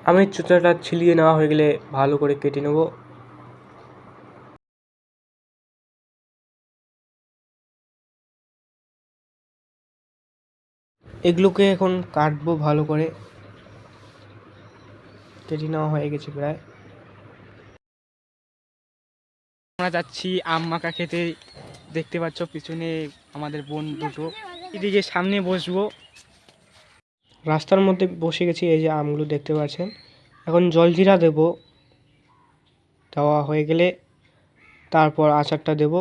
আমের চোচাটা ছিলিয়ে নেওয়া হয়ে গেলে ভালো করে কেটে নেব। এগুলোকে এখন কাটবো ভালো করে। কেটে নেওয়া হয়ে গেছে প্রায়। আমরা যাচ্ছি আম মাখা খেতে। দেখতে পাচ্ছ পিছনে আমাদের বোন দুটো, এদিকে সামনে বসবো। রাস্তার মধ্যে বসে গেছি, এই যে আমগুলো দেখতে পাচ্ছেন। এখন জলজিরা দেব, দেওয়া হয়ে গেলে তারপর আচারটা দেব,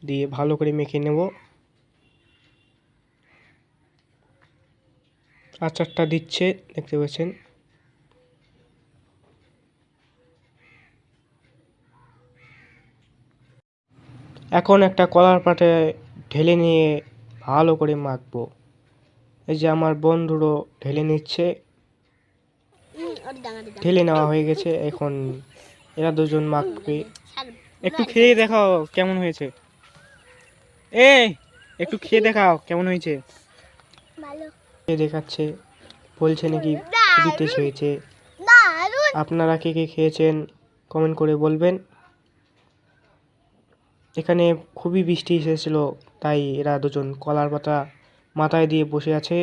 দিয়ে ভালো করে মেখে নেব। আচারটা দিচ্ছে দেখতে পাচ্ছেন। এখন একটা কলার পাতায় ঢেলে নিয়ে ভালো করে মাখবো। এই যে আমার বন্ধুরও ঢেলে নিচ্ছে। ঢেলে নেওয়া হয়ে গেছে, এখন এরা দুজন মাখবে। একটু খেয়ে দেখাও কেমন হয়েছে। একটু খেয়ে দেখাও কেমন হয়েছে। খেয়ে দেখাচ্ছে, বলছে নাকি খুবই টেস্ট হয়েছে। আপনারা কে কে খেয়েছেন কমেন্ট করে বলবেন। এখানে খুবই বৃষ্টি এসেছিল, তাই এরা দুজন কলার পাতা মাথায় দিয়ে বসে আছে।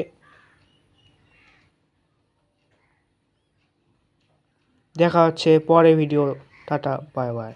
দেখা হচ্ছে পরে ভিডিও। Tata, bye bye.